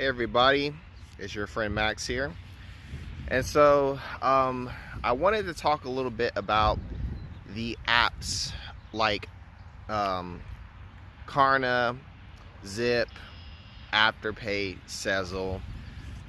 Hey everybody, it's your friend Max here. And so I wanted to talk a little bit about the apps like Klarna, Zip, Afterpay, Sezzle.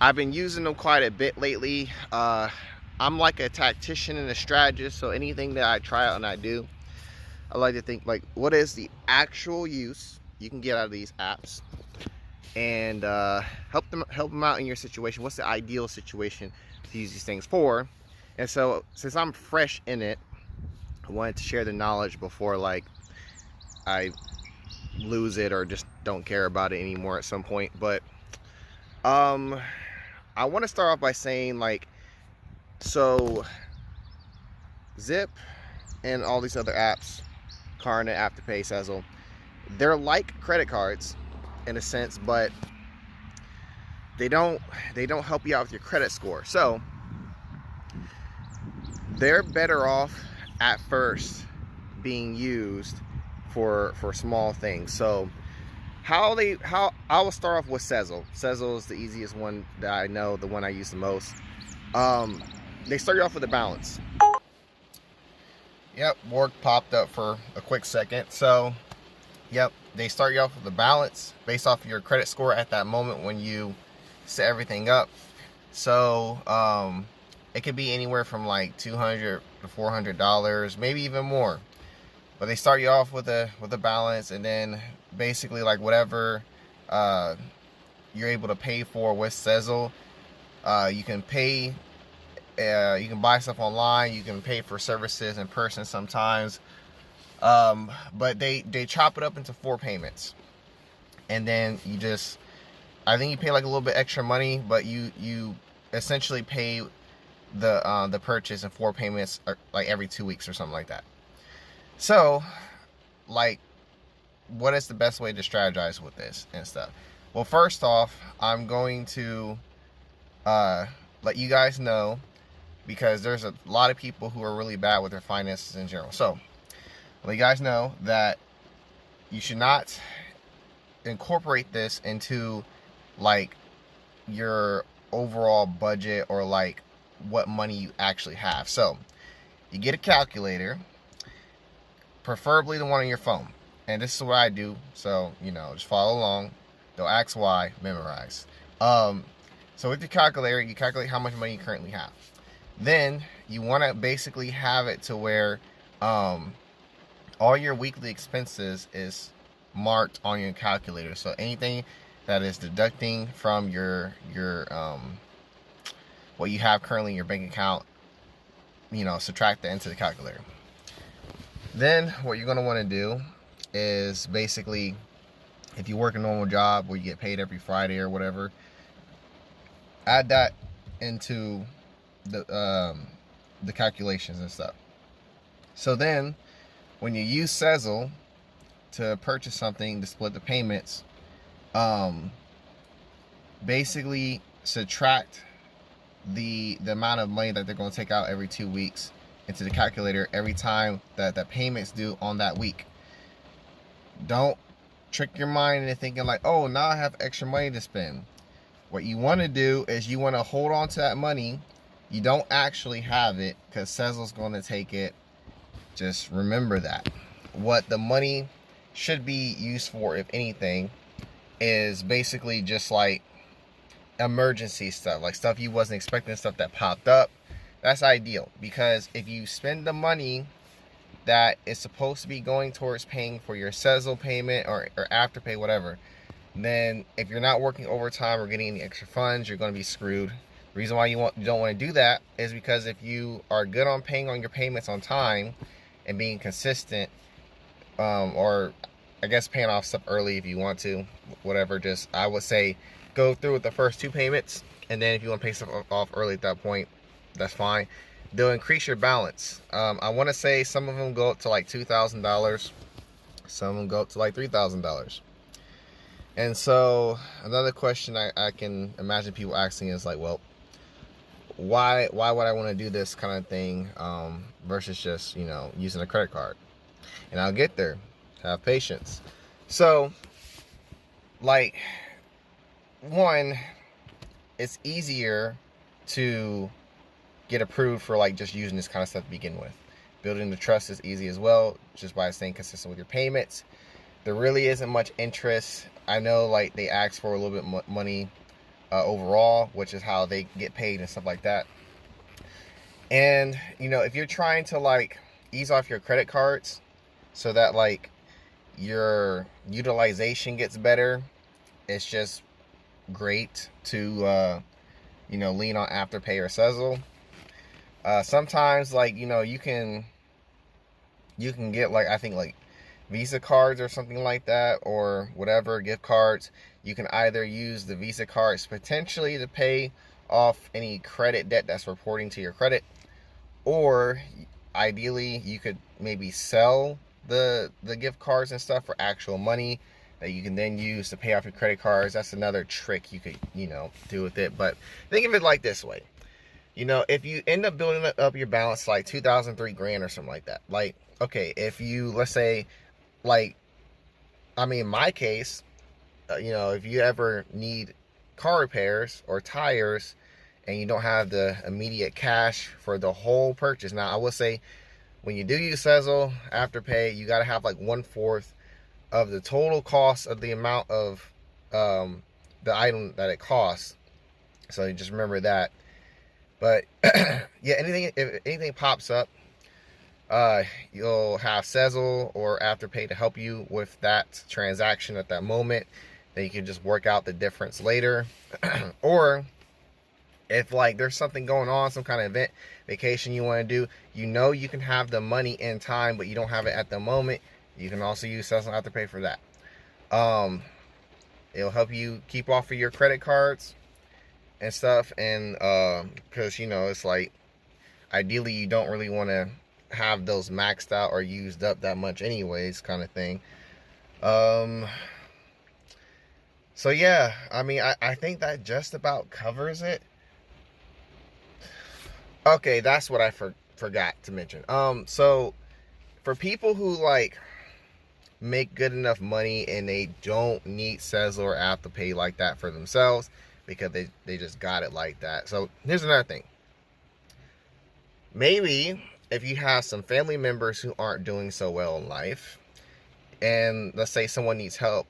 I've been using them quite a bit lately. I'm like a tactician and a strategist, so anything that I try out and I do, I like to think like, what is the actual use you can get out of these apps, and help them out in your situation. What's the ideal situation to use these things for? And so since I'm fresh in it, I wanted to share the knowledge before like I lose it or just don't care about it anymore at some point. But I want to start off by saying, like, so Zip and all these other apps, Klarna, Afterpay, Sezzle, they're like credit cards in a sense, but they don't help you out with your credit score. So they're better off at first being used for small things. So how I will start off with Sezzle. Sezzle is the easiest one that I know, the one I use the most. They start you off with a balance. Yep, work popped up for a quick second. So yep, they start you off with a balance based off of your credit score at that moment when you set everything up. So it could be anywhere from like $200 to $400, maybe even more. But they start you off with a balance, and then basically like whatever you're able to pay for with Sezzle, you can pay. You can buy stuff online. You can pay for services in person sometimes. But they chop it up into 4 payments, and then I think you pay like a little bit extra money, but you essentially pay the purchase in 4 payments, like every 2 weeks or something like that. So, like, what is the best way to strategize with this and stuff? Well, first off, I'm going to let you guys know, because there's a lot of people who are really bad with their finances in general. So let you guys know that you should not incorporate this into like your overall budget or like what money you actually have. So you get a calculator, preferably the one on your phone, and this is what I do, so just follow along. Don't ask why, memorize. So with the calculator, you calculate how much money you currently have. Then you want to basically have it to where all your weekly expenses is marked on your calculator. So anything that is deducting from your what you have currently in your bank account, subtract that into the calculator. Then what you're going to want to do is basically, if you work a normal job where you get paid every Friday or whatever, add that into the calculations and stuff. So then when you use Sezzle to purchase something to split the payments, basically subtract the amount of money that they're going to take out every 2 weeks into the calculator every time that the payment's due on that week. Don't trick your mind into thinking like, oh, now I have extra money to spend. What you want to do is you want to hold on to that money. You don't actually have it, because Sezzle's going to take it. Just remember that. What the money should be used for, if anything, is basically just like emergency stuff, like stuff you wasn't expecting, stuff that popped up. That's ideal, because if you spend the money that is supposed to be going towards paying for your Sezzle payment or Afterpay, whatever, then if you're not working overtime or getting any extra funds, you're going to be screwed. The reason why you don't want to do that is because if you are good on paying on your payments on time and being consistent, or I guess paying off stuff early if you want to, whatever, just I would say go through with the first 2 payments, and then if you want to pay stuff off early at that point, that's fine. They'll increase your balance. I want to say some of them go up to like $2,000. Some of them go up to like $3,000. And so another question I can imagine people asking is like, well, why would I want to do this kind of thing versus just using a credit card? And I'll get there. Have patience. So, like, one, it's easier to get approved for like just using this kind of stuff to begin with. Building the trust is easy as well, just by staying consistent with your payments. There really isn't much interest. I know like they ask for a little bit money overall, which is how they get paid and stuff like that. And if you're trying to like ease off your credit cards so that like your utilization gets better, it's just great to lean on Afterpay or Sezzle. Sometimes like you can get like, I think like Visa cards or something like that, or whatever, gift cards. You can either use the Visa cards potentially to pay off any credit debt that's reporting to your credit, or ideally you could maybe sell the gift cards and stuff for actual money that you can then use to pay off your credit cards. That's another trick you could do with it. But think of it like this way. If you end up building up your balance like 2,000, 3 grand or something like that, like, okay, if you, let's say, like, I mean, in my case, if you ever need car repairs or tires and you don't have the immediate cash for the whole purchase. Now, I will say, when you do use Sezzle, Afterpay, you got to have like 1/4 of the total cost of the amount of the item that it costs. So you just remember that. But yeah, if anything pops up, you'll have Sezzle or Afterpay to help you with that transaction at that moment. Then you can just work out the difference later. Or if like there's something going on, some kind of event, vacation you want to do, you can have the money in time, but you don't have it at the moment, you can also use Sezzle and Afterpay for that. It'll help you keep off of your credit cards and stuff, and because it's like, ideally you don't really want to have those maxed out or used up that much anyways, kind of thing. So yeah, I mean, I think that just about covers it. Okay, that's what I forgot to mention. So for people who like make good enough money and they don't need Sezzle or Afterpay like that for themselves, because they just got it like that. So here's another thing. Maybe if you have some family members who aren't doing so well in life, and let's say someone needs help.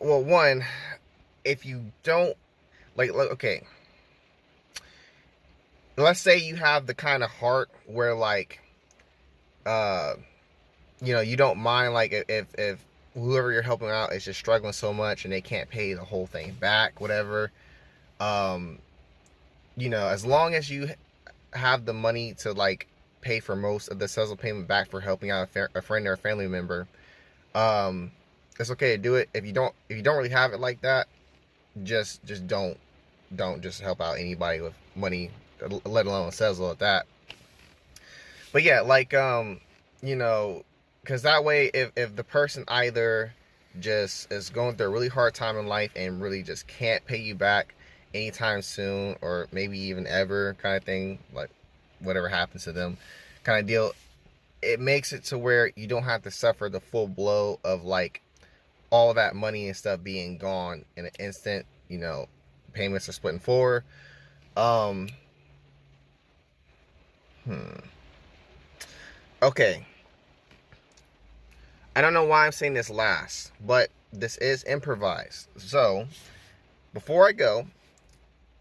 Well, one, if you don't like, okay, let's say you have the kind of heart where like, you don't mind like if whoever you're helping out is just struggling so much and they can't pay the whole thing back, whatever. As long as you have the money to like pay for most of the Sezzle payment back for helping out a friend or a family member, it's okay to do it. If you don't really have it like that, just don't just help out anybody with money, let alone Sezzle at that. But yeah, like because that way, if the person either just is going through a really hard time in life and really just can't pay you back anytime soon, or maybe even ever, kind of thing, like whatever happens to them kind of deal, it makes it to where you don't have to suffer the full blow of like all that money and stuff being gone in an instant. Payments are split in 4. Okay, I don't know why I'm saying this last, but this is improvised. So before I go,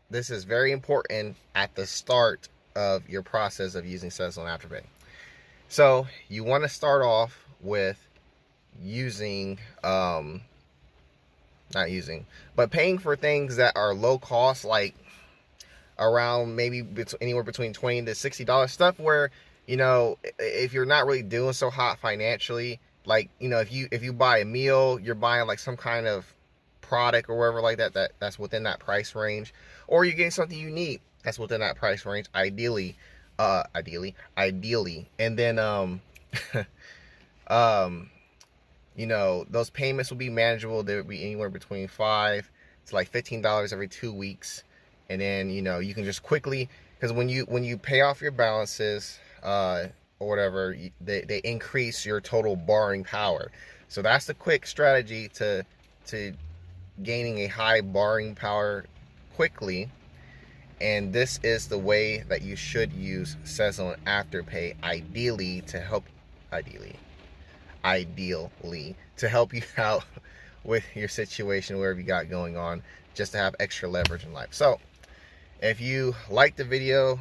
this is very important at the start of your process of using Sezzle and Afterpay. So you want to start off with paying for things that are low cost, like around maybe anywhere between $20 to $60 stuff, where if you're not really doing so hot financially, like if you buy a meal, you're buying like some kind of product or whatever like that's within that price range, or you're getting something you need that's within that price range, ideally, and then those payments will be manageable. They would be anywhere between $5 to like $15 every 2 weeks, and then you can just quickly, because when you pay off your balances or whatever, they increase your total borrowing power. So that's the quick strategy to gaining a high borrowing power quickly. And this is the way that you should use Sezzle and Afterpay ideally to help you out with your situation, wherever you got going on, just to have extra leverage in life. So if you liked the video,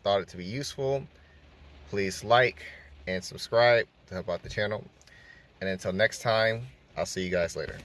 thought it to be useful, please like and subscribe to help out the channel. And until next time, I'll see you guys later.